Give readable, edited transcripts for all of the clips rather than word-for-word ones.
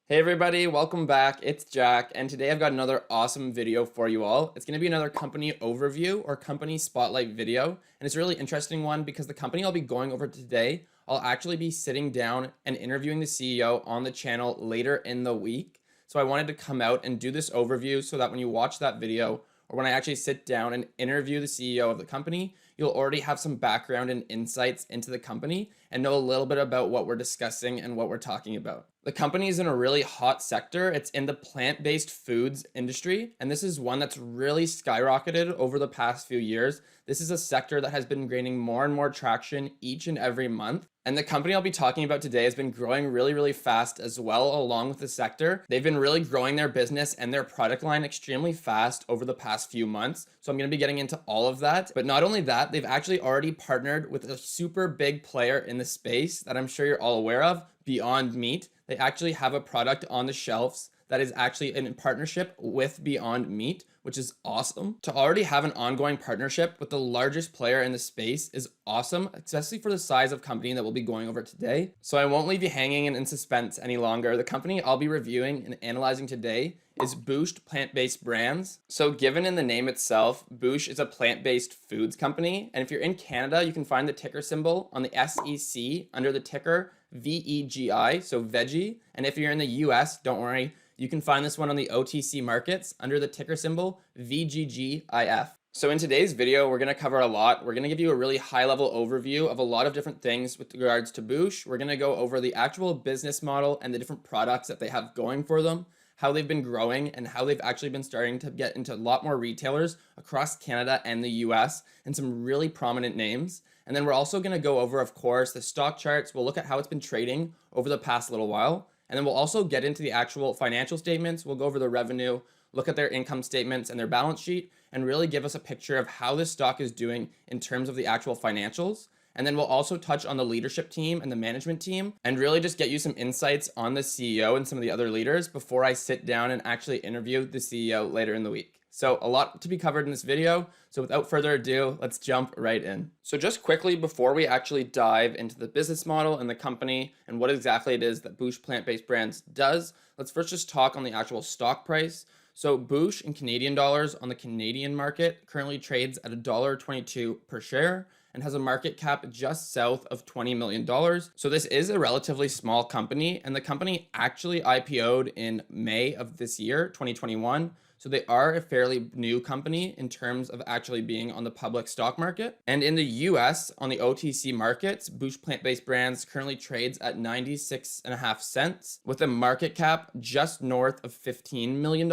Hey everybody, welcome back. It's Jack, and today I've got another awesome video for you all. It's going to be another company overview or company spotlight video, and it's a really interesting one because the company I'll be going over today, I'll actually be sitting down and interviewing the CEO on the channel later in the week. So I wanted to come out and do this overview so that when you watch that video, or when I actually sit down and interview the CEO of the company, you'll already have some background and insights into the company and know a little bit about what we're discussing and what we're talking about. The company is in a really hot sector. It's in the plant-based foods industry, and this is one that's really skyrocketed over the past few years. This is a sector that has been gaining more and more traction each and every month. And the company I'll be talking about today has been growing really fast as well along with the sector. They've been really growing their business and their product line extremely fast over the past few months. So I'm going to be getting into all of that. But not only that, they've actually already partnered with a super big player in the space that I'm sure you're all aware of, Beyond Meat. They actually have a product on the shelves that is actually in partnership with Beyond Meat, which is awesome. To already have an ongoing partnership with the largest player in the space is awesome, especially for the size of company that we'll be going over today. So I won't leave you hanging in suspense any longer. The company I'll be reviewing and analyzing today is Boosh Plant-Based Brands. So given in the name itself, Boosh is a plant-based foods company. And if you're in Canada, you can find the ticker symbol on the SEC under the ticker VEGI, so VEGI. And if you're in the US, don't worry, you can find this one on the OTC markets under the ticker symbol VGGIF. So in today's video, we're going to cover a lot. We're going to give you a really high level overview of a lot of different things with regards to Boosh. We're going to go over the actual business model and the different products that they have going for them, how they've been growing, and how they've actually been starting to get into a lot more retailers across Canada and the US, and some really prominent names. And then we're also going to go over, of course, the stock charts. We'll look at how it's been trading over the past little while. And then we'll also get into the actual financial statements. We'll go over the revenue, look at their income statements and their balance sheet, and really give us a picture of how this stock is doing in terms of the actual financials. And then we'll also touch on the leadership team and the management team and really just get you some insights on the CEO and some of the other leaders before I sit down and actually interview the CEO later in the week. So a lot to be covered in this video. So without further ado, let's jump right in. So just quickly before we actually dive into the business model and the company and what exactly it is that Boosh Plant-Based Brands does, let's first just talk on the actual stock price. So Boosh in Canadian dollars on the Canadian market currently trades at $1.22 per share and has a market cap just south of $20 million. So this is a relatively small company, and the company actually IPO'd in May of this year, 2021. So they are a fairly new company in terms of actually being on the public stock market. And in the US, on the OTC markets, Boosh Plant-Based Brands currently trades at 96.5 cents with a market cap just north of $15 million.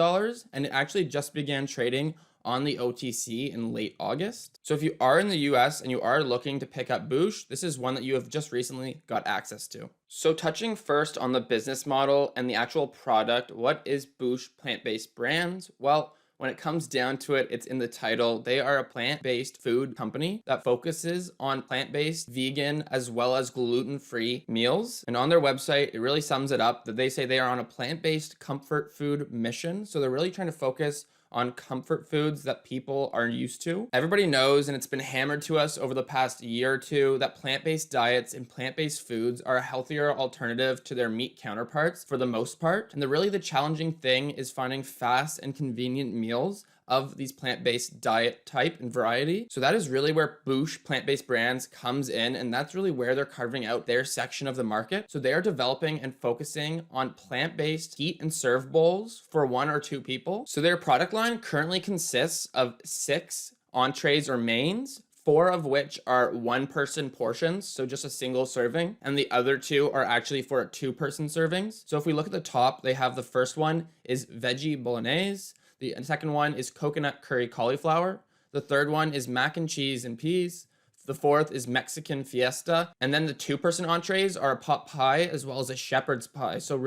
And it actually just began trading on the OTC in late August. So if you are in the US and you are looking to pick up Boosh, this is one that you have just recently got access to. So touching first on the business model and the actual product, what is Boosh Plant-Based Brands? Well, when it comes down to it, it's in the title. They are a plant-based food company that focuses on plant-based, vegan, as well as gluten-free meals. And on their website, it really sums it up that they say they are on a plant-based comfort food mission. So they're really trying to focus on comfort foods that people are used to. Everybody knows, and it's been hammered to us over the past year or two, that plant-based diets and plant-based foods are a healthier alternative to their meat counterparts for the most part. And the challenging thing is finding fast and convenient meals of these plant-based diet type and variety. So that is really where Boosh Plant-Based Brands comes in, and that's really where they're carving out their section of the market. So they are developing and focusing on plant-based heat and serve bowls for 1 or 2 people. So their product line currently consists of 6 entrees or mains, 4 of which are 1-person portions, so just a single serving, and the other 2 are actually for 2-person servings. So if we look at the top, they have the first one is veggie bolognese. The second one is coconut curry cauliflower. The third one is mac and cheese and peas. The fourth is Mexican fiesta. And then the 2-person entrees are a pot pie as well as a shepherd's pie. So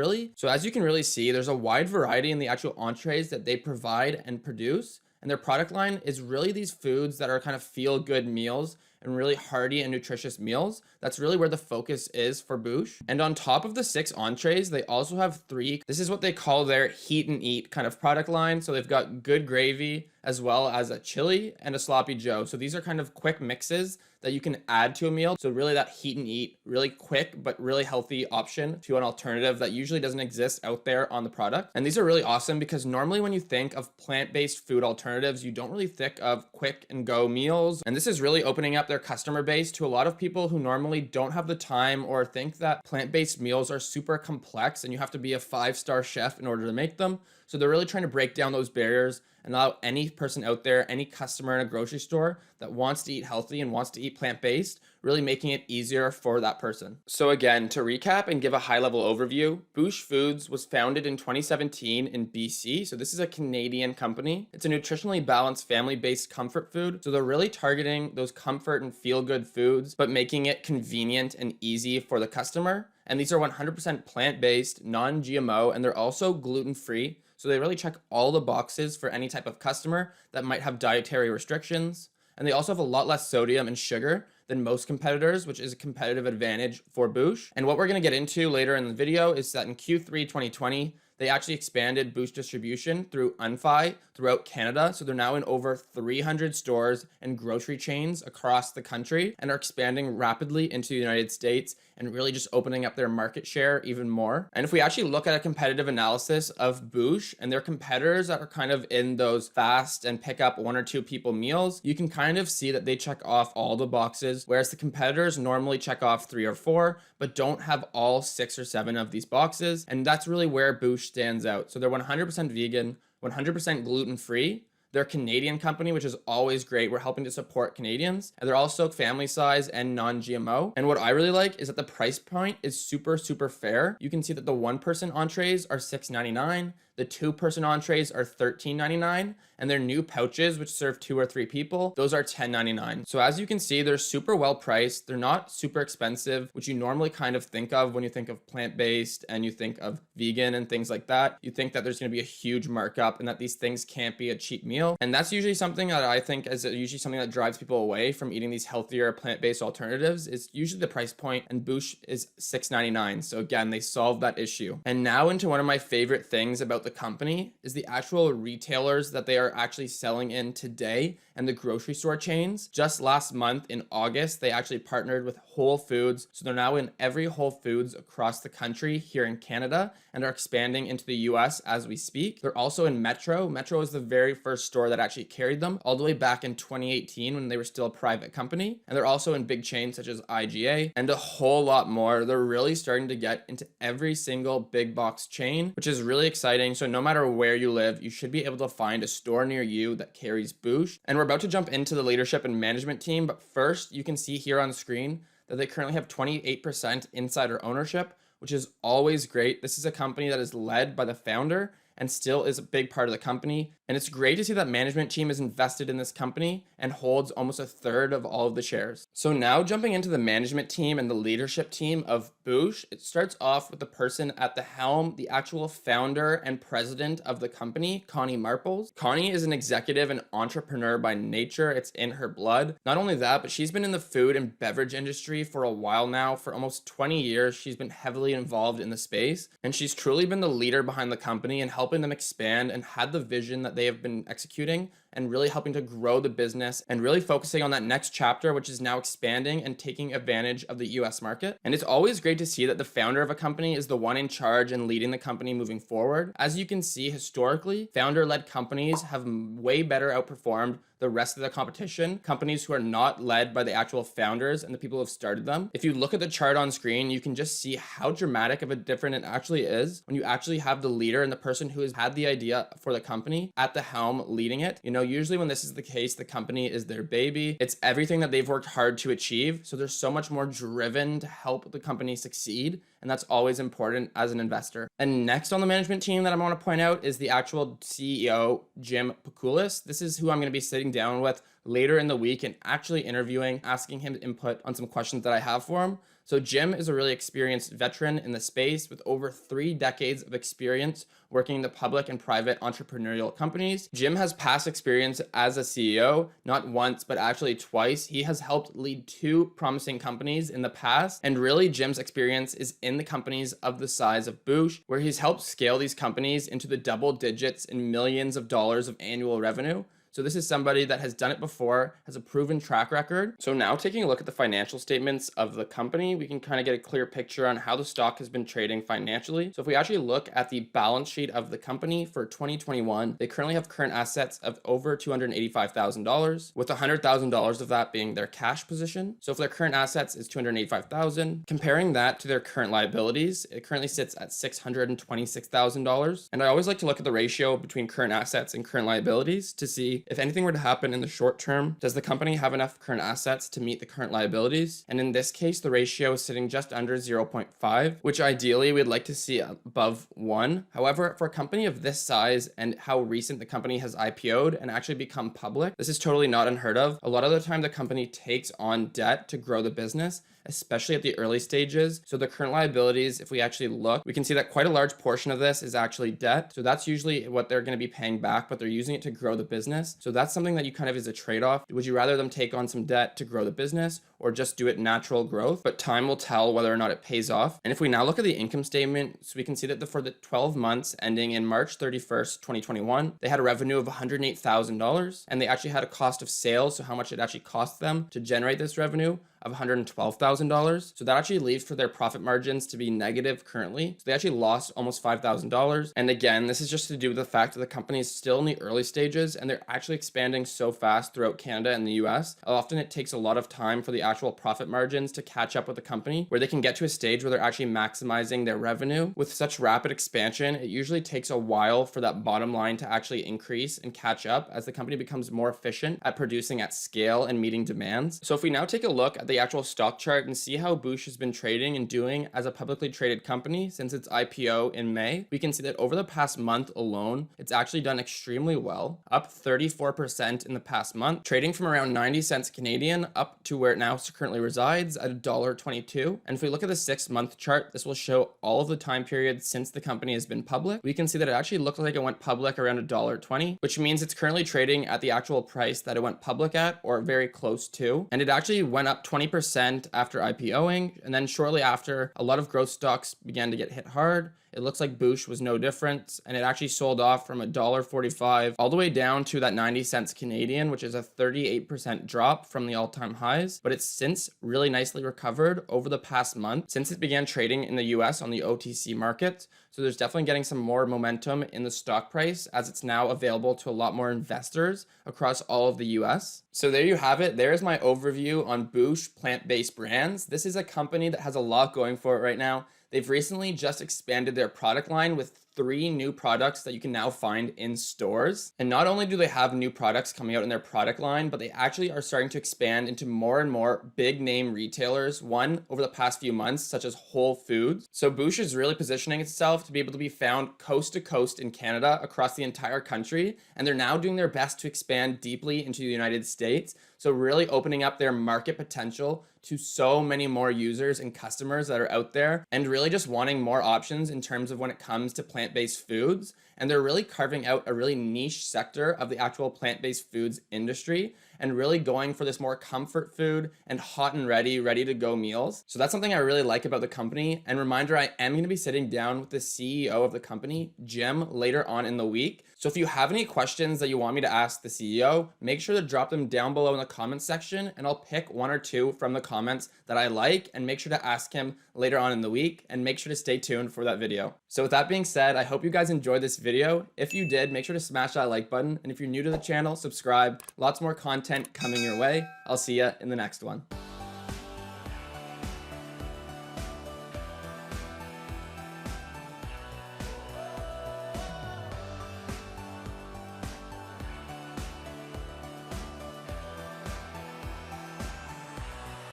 as you can really see, there's a wide variety in the actual entrees that they provide and produce. And their product line is really these foods that are kind of feel-good meals and really hearty and nutritious meals. That's really where the focus is for Boosh. And on top of the 6 entrees, they also have 3. This is what they call their heat and eat kind of product line. So they've got good gravy as well as a chili and a sloppy joe. So these are kind of quick mixes that you can add to a meal. So really that heat and eat, really quick, but really healthy option to an alternative that usually doesn't exist out there on the product. And these are really awesome because normally when you think of plant-based food alternatives, you don't really think of quick and go meals. And this is really opening up their customer base to a lot of people who normally don't have the time or think that plant-based meals are super complex and you have to be a 5-star chef in order to make them. So they're really trying to break down those barriers and allow any person out there, any customer in a grocery store that wants to eat healthy and wants to eat plant-based, really making it easier for that person. So again, to recap and give a high-level overview, Boosh Foods was founded in 2017 in BC. So this is a Canadian company. It's a nutritionally balanced, family-based comfort food. So they're really targeting those comfort and feel-good foods, but making it convenient and easy for the customer. And these are 100% plant-based, non-GMO, and they're also gluten-free. So they really check all the boxes for any type of customer that might have dietary restrictions. And they also have a lot less sodium and sugar than most competitors, which is a competitive advantage for Boosh. And what we're going to get into later in the video is that in Q3 2020, they actually expanded Boosh distribution through Unfi throughout Canada. So they're now in over 300 stores and grocery chains across the country and are expanding rapidly into the United States and really just opening up their market share even more. And if we actually look at a competitive analysis of Boosh and their competitors that are kind of in those fast and pick up 1 or 2 people meals, you can kind of see that they check off all the boxes, whereas the competitors normally check off 3 or 4, but don't have all 6 or 7 of these boxes. And that's really where Boosh stands out. So they're 100% vegan, 100% gluten-free. They're a Canadian company, which is always great. We're helping to support Canadians. And they're also family size and non-GMO. And what I really like is that the price point is super, super fair. You can see that the 1-person entrees are $6.99. The 2-person entrees are $13.99, and their new pouches, which serve 2 or 3 people, those are $10.99. So as you can see, they're super well priced. They're not super expensive, which you normally kind of think of when you think of plant-based and you think of vegan and things like that. You think that there's going to be a huge markup and that these things can't be a cheap meal. And that's usually something that I think is usually something that drives people away from eating these healthier plant-based alternatives. Is usually the price point, and Boosh is $6.99. So again, they solved that issue. And now into one of my favorite things about the company is the actual retailers that they are actually selling in today and the grocery store chains. Just last month in August, they actually partnered with Whole Foods. So they're now in every Whole Foods across the country here in Canada and are expanding into the US as we speak. They're also in Metro. Metro is the very first store that actually carried them all the way back in 2018 when they were still a private company. And they're also in big chains such as IGA and a whole lot more. They're really starting to get into every single big box chain, which is really exciting. So no matter where you live, you should be able to find a store near you that carries Boosh. And we're about to jump into the leadership and management team, but first you can see here on the screen that they currently have 28% insider ownership, which is always great. This is a company that is led by the founder and still is a big part of the company. And it's great to see that management team is invested in this company and holds almost 1/3 of all of the shares. So now jumping into the management team and the leadership team of Boosh, it starts off with the person at the helm, the actual founder and president of the company, Connie Marples. Connie is an executive and entrepreneur by nature. It's in her blood. Not only that, but she's been in the food and beverage industry for a while now. For almost 20 years, she's been heavily involved in the space, and she's truly been the leader behind the company and helping them expand and had the vision that they have been executing and really helping to grow the business and really focusing on that next chapter, which is now expanding and taking advantage of the US market. And it's always great to see that the founder of a company is the one in charge and leading the company moving forward. As you can see, historically, founder-led companies have way better outperformed the rest of the competition, companies who are not led by the actual founders and the people who have started them. If you look at the chart on screen, you can just see how dramatic of a difference it actually is when you actually have the leader and the person who has had the idea for the company at the helm leading it. You know, usually when this is the case, the company is their baby. It's everything that they've worked hard to achieve. So they're so much more driven to help the company succeed. And that's always important as an investor. And next on the management team that I want to point out is the actual CEO, Jim Pakulis. This is who I'm going to be sitting down with later in the week and actually interviewing, asking him input on some questions that I have for him. So Jim is a really experienced veteran in the space with over 3 decades of experience working in the public and private entrepreneurial companies. Jim has past experience as a CEO, not once, but actually twice. He has helped lead 2 promising companies in the past. And really Jim's experience is in the companies of the size of Boosh, where he's helped scale these companies into the double digits in millions of dollars of annual revenue. So this is somebody that has done it before, has a proven track record. So now taking a look at the financial statements of the company, we can kind of get a clear picture on how the stock has been trading financially. So if we actually look at the balance sheet of the company for 2021, they currently have current assets of over $285,000, with $100,000 of that being their cash position. So if their current assets is $285,000, comparing that to their current liabilities, it currently sits at $626,000. And I always like to look at the ratio between current assets and current liabilities to see if anything were to happen in the short term, does the company have enough current assets to meet the current liabilities? And in this case, the ratio is sitting just under 0.5, which ideally we'd like to see above 1. However, for a company of this size and how recent the company has IPO'd and actually become public, this is totally not unheard of. A lot of the time, the company takes on debt to grow the business, especially at the early stages. So the current liabilities, if we actually look, we can see that quite a large portion of this is actually debt. So that's usually what they're going to be paying back, but they're using it to grow the business. So that's something that you kind of is a trade-off. Would you rather them take on some debt to grow the business or just do it natural growth? But time will tell whether or not it pays off. And if we now look at the income statement, so we can see that for the 12 months ending in March 31st, 2021, they had a revenue of $108,000, and they actually had a cost of sales, so how much it actually cost them to generate this revenue, of $112,000. So that actually leaves for their profit margins to be negative currently. So they actually lost almost $5,000. And again, this is just to do with the fact that the company is still in the early stages and they're actually expanding so fast throughout Canada and the US. Often it takes a lot of time for the actual profit margins to catch up with the company, where they can get to a stage where they're actually maximizing their revenue. With such rapid expansion, it usually takes a while for that bottom line to actually increase and catch up as the company becomes more efficient at producing at scale and meeting demands. So if we now take a look at the actual stock chart and see how Boosh has been trading and doing as a publicly traded company since its IPO in May, we can see that over the past month alone, it's actually done extremely well, up 34% in the past month, trading from around 90 cents Canadian up to where it now currently resides at $1.22. And if we look at the 6-month chart, this will show all of the time periods since the company has been public. We can see that it actually looks like it went public around $1.20, which means it's currently trading at the actual price that it went public at, or very close to. And it actually went up 20% after IPOing, and then shortly after, a lot of growth stocks began to get hit hard. It looks like Boosh was no different, and it actually sold off from $1.45 all the way down to that 90 cents Canadian, which is a 38% drop from the all-time highs. But it's since really nicely recovered over the past month since it began trading in the US on the OTC market. So there's definitely getting some more momentum in the stock price as it's now available to a lot more investors across all of the US. So there you have it. There's my overview on Boosh Plant-Based Brands. This is a company that has a lot going for it right now. They've recently just expanded their product line with 3 new products that you can now find in stores. And not only do they have new products coming out in their product line, but they actually are starting to expand into more and more big name retailers, one over the past few months, such as Whole Foods. So Boosh is really positioning itself to be able to be found coast to coast in Canada across the entire country. And they're now doing their best to expand deeply into the United States. So really opening up their market potential to so many more users and customers that are out there, and really just wanting more options in terms of when it comes to plant-based foods. And they're really carving out a really niche sector of the actual plant-based foods industry and really going for this more comfort food and hot and ready to go meals. So that's something I really like about the company. And reminder, I am going to be sitting down with the CEO of the company, Jim, later on in the week. So if you have any questions that you want me to ask the CEO, make sure to drop them down below in the comments section, and I'll pick 1 or 2 from the comments that I like and make sure to ask him later on in the week, and make sure to stay tuned for that video. So with that being said, I hope you guys enjoyed this video. If you did, make sure to smash that like button. And if you're new to the channel, subscribe. Lots more content coming your way. I'll see you in the next one.